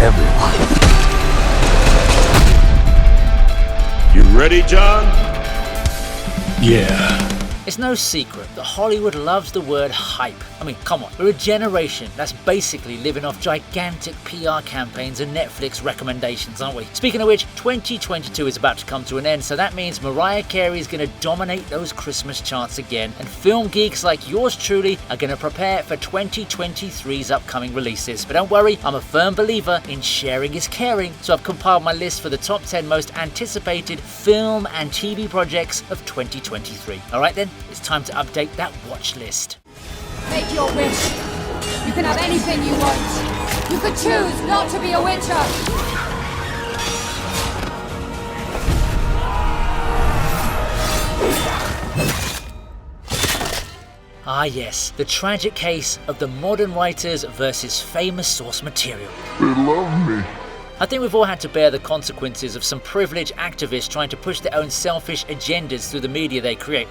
everyone. You ready, John? Yeah. It's no secret that Hollywood loves the word hype. I mean, come on, we're a generation that's basically living off gigantic PR campaigns and Netflix recommendations, aren't we? Speaking of which, 2022 is about to come to an end, so that means Mariah Carey is going to dominate those Christmas charts again, and film geeks like yours truly are going to prepare for 2023's upcoming releases. But don't worry, I'm a firm believer in sharing is caring, so I've compiled my list for the top 10 most anticipated film and TV projects of 2023. Alright then, it's time to update that watch list. Make your wish. You can have anything you want. You could choose not to be a witcher. Ah yes, the tragic case of the modern writers versus famous source material. They love me. I think we've all had to bear the consequences of some privileged activists trying to push their own selfish agendas through the media they create.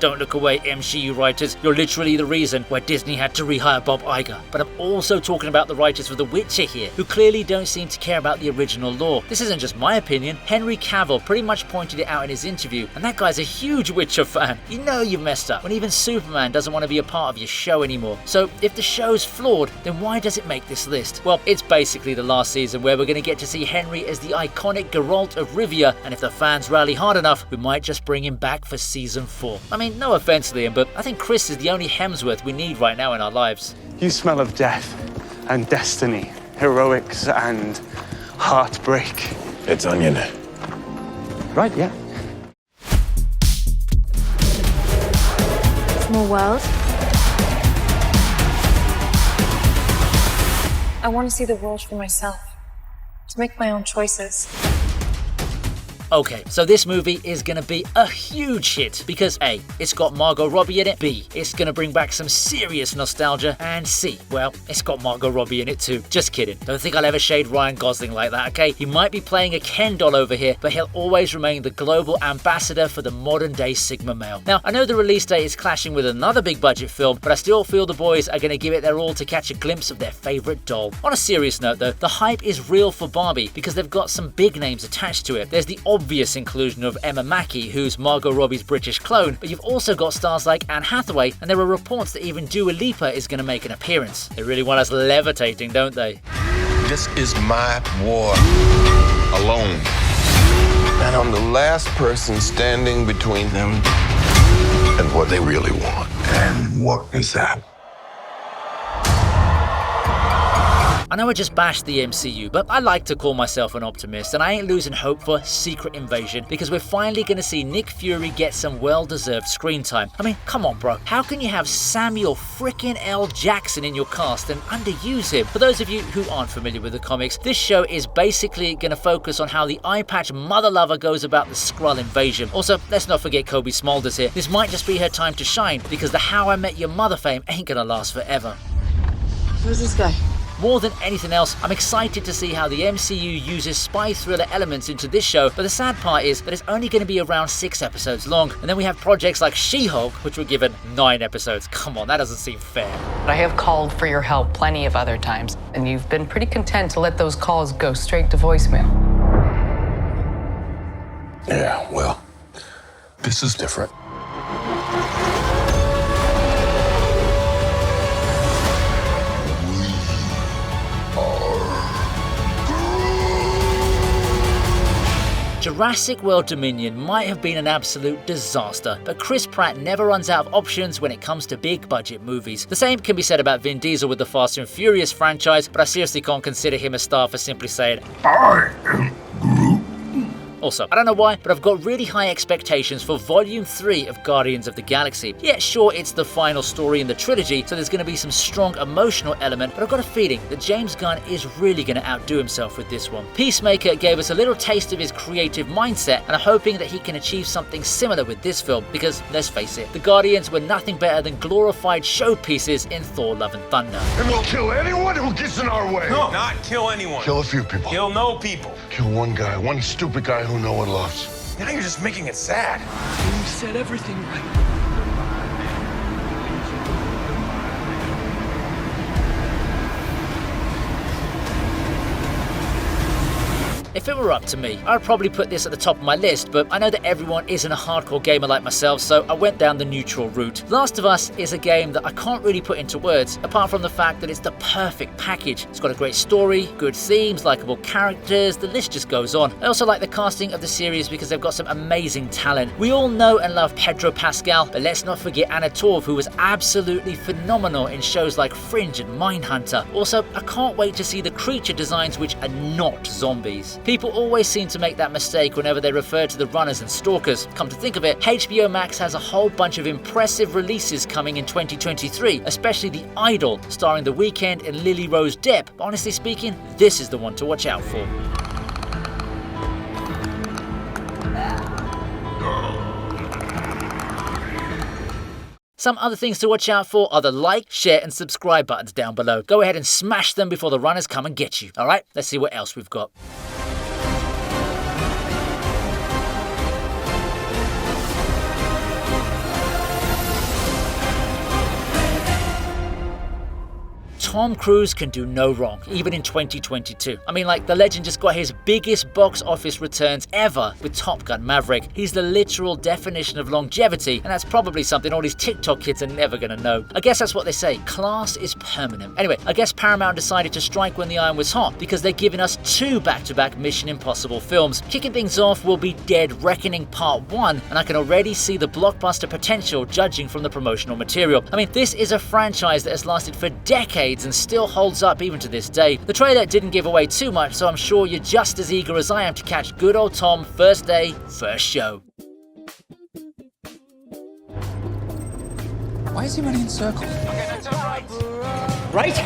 Don't look away, MCU writers. You're literally the reason why Disney had to rehire Bob Iger. But I'm also talking about the writers for The Witcher here, who clearly don't seem to care about the original lore. This isn't just my opinion. Henry Cavill pretty much pointed it out in his interview, and that guy's a huge Witcher fan. You know you messed up when even Superman doesn't want to be a part of your show anymore. So if the show's flawed, then why does it make this list? Well, it's basically the last season where we're going to get to see Henry as the iconic Geralt of Rivia, and if the fans rally hard enough, we might just bring him back for season 4. I mean, no offense, Liam, but I think Chris is the only Hemsworth we need right now in our lives. You smell of death and destiny, heroics and heartbreak. It's onion. Right, yeah. Small world. I want to see the world for myself. To make my own choices. Okay, so this movie is going to be a huge hit because A, it's got Margot Robbie in it, B, it's going to bring back some serious nostalgia, and C, well, it's got Margot Robbie in it too. Just kidding. Don't think I'll ever shade Ryan Gosling like that, okay? He might be playing a Ken doll over here, but he'll always remain the global ambassador for the modern day Sigma male. Now, I know the release date is clashing with another big budget film, but I still feel the boys are going to give it their all to catch a glimpse of their favourite doll. On a serious note though, the hype is real for Barbie because they've got some big names attached to it. There's the obvious inclusion of Emma Mackey, who's Margot Robbie's British clone, but you've also got stars like Anne Hathaway, and there are reports that even Dua Lipa is going to make an appearance. They really want us levitating, don't they? This is my war alone. And I'm the last person standing between them and what they really want. And what is that? I know I just bashed the MCU, but I like to call myself an optimist, and I ain't losing hope for Secret Invasion because we're finally going to see Nick Fury get some well-deserved screen time. I mean, come on, bro. How can you have Samuel frickin' L. Jackson in your cast and underuse him? For those of you who aren't familiar with the comics, this show is basically going to focus on how the eye-patch mother lover goes about the Skrull invasion. Also, let's not forget Kobe Smulders here. This might just be her time to shine because the How I Met Your Mother fame ain't going to last forever. Who's this guy? More than anything else, I'm excited to see how the MCU uses spy thriller elements into this show, but the sad part is that it's only going to be around 6 episodes long, and then we have projects like She-Hulk, which were given 9 episodes. Come on, that doesn't seem fair. I have called for your help plenty of other times, and you've been pretty content to let those calls go straight to voicemail. Yeah, well, this is different. Jurassic World Dominion might have been an absolute disaster, but Chris Pratt never runs out of options when it comes to big budget movies. The same can be said about Vin Diesel with the Fast and Furious franchise, but I seriously can't consider him a star for simply saying, I am Groot. Also, I don't know why, but I've got really high expectations for Volume 3 of Guardians of the Galaxy. Yeah, sure, it's the final story in the trilogy, so there's going to be some strong emotional element, but I've got a feeling that James Gunn is really going to outdo himself with this one. Peacemaker gave us a little taste of his creative mindset, and I'm hoping that he can achieve something similar with this film, because, let's face it, the Guardians were nothing better than glorified showpieces in Thor: Love and Thunder. And we'll kill anyone who gets in our way. No, not kill anyone. Kill a few people. Kill no people. Kill one guy, one stupid guy who no one loves. Now you're just making it sad. You said everything right. if it were up to me, I'd probably put this at the top of my list, but I know that everyone isn't a hardcore gamer like myself, so I went down the neutral route. Last of Us is a game that I can't really put into words, apart from the fact that it's the perfect package. It's got a great story, good themes, likable characters, the list just goes on. I also like the casting of the series because they've got some amazing talent. We all know and love Pedro Pascal, but let's not forget Anna Torv, who was absolutely phenomenal in shows like Fringe and Mindhunter. Also, I can't wait to see the creature designs which are not zombies. People always seem to make that mistake whenever they refer to the runners and stalkers. Come to think of it, HBO Max has a whole bunch of impressive releases coming in 2023, especially The Idol, starring The Weeknd and Lily Rose Depp. But honestly speaking, this is the one to watch out for. Some other things to watch out for are the like, share and subscribe buttons down below. Go ahead and smash them before the runners come and get you. Alright, let's see what else we've got. Tom Cruise can do no wrong, even in 2022. I mean, like, the legend just got his biggest box office returns ever with Top Gun Maverick. He's the literal definition of longevity, and that's probably something all these TikTok kids are never gonna know. I guess that's what they say, class is permanent. Anyway, I guess Paramount decided to strike when the iron was hot, because they're giving us 2 back-to-back Mission Impossible films. Kicking things off will be Dead Reckoning Part 1, and I can already see the blockbuster potential judging from the promotional material. I mean, this is a franchise that has lasted for decades and still holds up even to this day. The trailer didn't give away too much, so I'm sure you're just as eager as I am to catch good old Tom first day, first show. Why is he running in circles? Okay, that's all right. Right?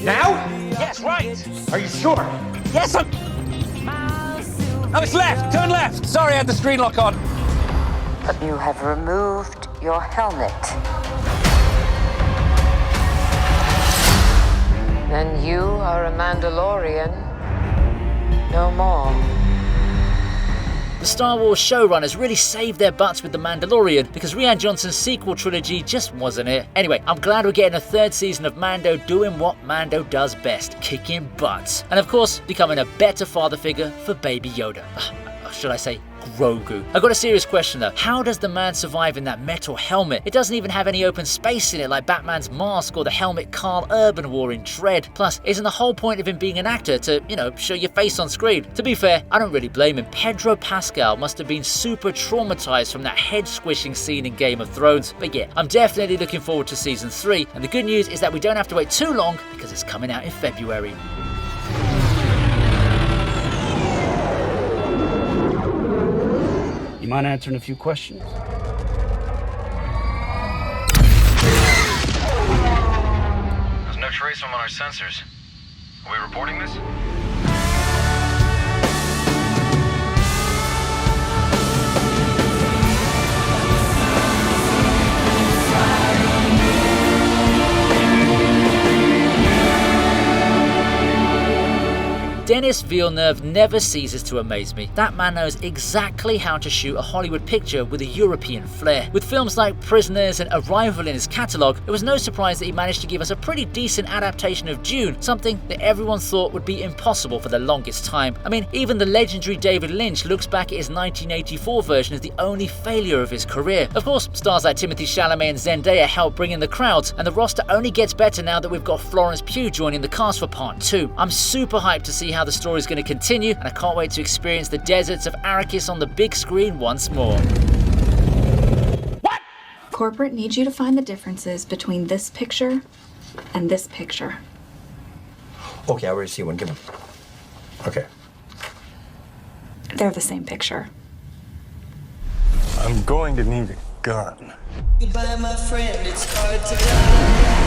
Now? Yes, right. Are you sure? Yes, I'm... Oh, it's left. Turn left. Sorry, I had the screen lock on. But you have removed your helmet. Then you are a Mandalorian. No more. The Star Wars showrunners really saved their butts with The Mandalorian because Rian Johnson's sequel trilogy just wasn't it. Anyway, I'm glad we're getting a 3rd season of Mando doing what Mando does best, kicking butts. And of course, becoming a better father figure for Baby Yoda. Should I say Grogu? I've got a serious question though. How does the man survive in that metal helmet? It doesn't even have any open space in it like Batman's mask or the helmet Carl Urban wore in Dread. Plus, isn't the whole point of him being an actor to, show your face on screen? To be fair, I don't really blame him. Pedro Pascal must have been super traumatized from that head-squishing scene in Game of Thrones. But yeah, I'm definitely looking forward to season 3, and the good news is that we don't have to wait too long because it's coming out in February. You mind answering a few questions? There's no trace on our sensors. Are we reporting this? Denis Villeneuve never ceases to amaze me. That man knows exactly how to shoot a Hollywood picture with a European flair. With films like Prisoners and Arrival in his catalogue, it was no surprise that he managed to give us a pretty decent adaptation of Dune, something that everyone thought would be impossible for the longest time. I mean, even the legendary David Lynch looks back at his 1984 version as the only failure of his career. Of course, stars like Timothée Chalamet and Zendaya help bring in the crowds, and the roster only gets better now that we've got Florence Pugh joining the cast for part 2. I'm super hyped to see how the story is going to continue, and I can't wait to experience the deserts of Arrakis on the big screen once more. What? Corporate needs you to find the differences between this picture and this picture. Okay, I already see one. Give him. Okay. They're the same picture. I'm going to need a gun. Goodbye, my friend. It's hard to die.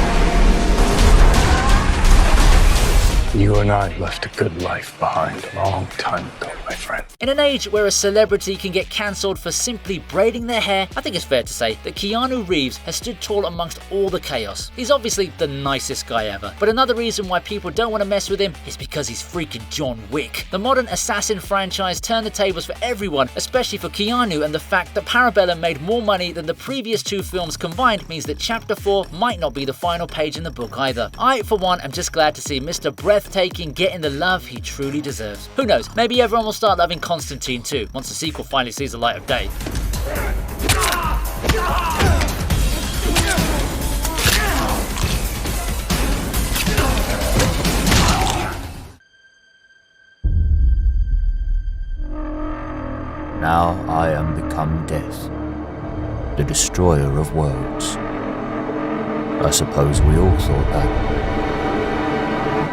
You and I left a good life behind a long time ago, my friend. In an age where a celebrity can get cancelled for simply braiding their hair, I think it's fair to say that Keanu Reeves has stood tall amongst all the chaos. He's obviously the nicest guy ever, but another reason why people don't want to mess with him is because he's freaking John Wick. The modern assassin franchise turned the tables for everyone, especially for Keanu, and the fact that Parabellum made more money than the previous 2 films combined means that Chapter 4 might not be the final page in the book either. I, for one, am just glad to see Mr. Brett breathtaking, getting the love he truly deserves. Who knows, maybe everyone will start loving Constantine too, once the sequel finally sees the light of day. Now I am become death, the destroyer of worlds. I suppose we all thought that,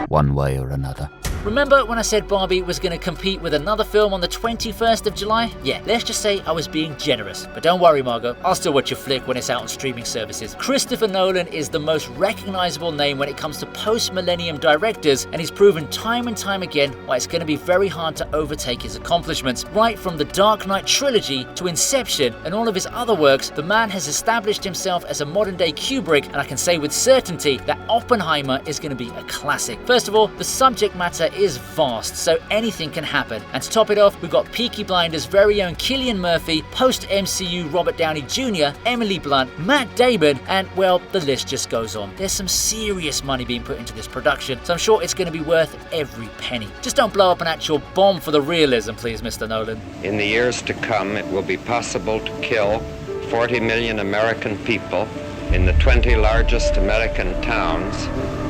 one way or another. Remember when I said Barbie was going to compete with another film on the 21st of July? Yeah, let's just say I was being generous. But don't worry, Margot, I'll still watch your flick when it's out on streaming services. Christopher Nolan is the most recognizable name when it comes to post-millennium directors, and he's proven time and time again why it's going to be very hard to overtake his accomplishments. Right from the Dark Knight trilogy to Inception and all of his other works, the man has established himself as a modern-day Kubrick, and I can say with certainty that Oppenheimer is going to be a classic. First of all, the subject matter is vast, so anything can happen. And to top it off, we've got Peaky Blinders' very own Cillian Murphy, post-MCU Robert Downey Jr., Emily Blunt, Matt Damon, and well, the list just goes on. There's some serious money being put into this production, so I'm sure it's going to be worth every penny. Just don't blow up an actual bomb for the realism, please, Mr. Nolan. In the years to come, it will be possible to kill 40 million American people in the 20 largest American towns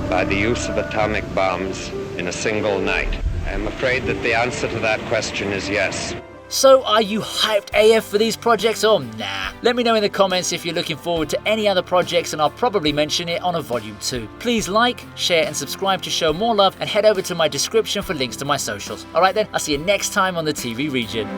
by the use of atomic bombs in a single night. I am afraid that the answer to that question is yes. So are you hyped AF for these projects or nah? Let me know in the comments if you're looking forward to any other projects, and I'll probably mention it on a volume 2. Please like, share and subscribe to show more love, and head over to my description for links to my socials. Alright then, I'll see you next time on the TV Region.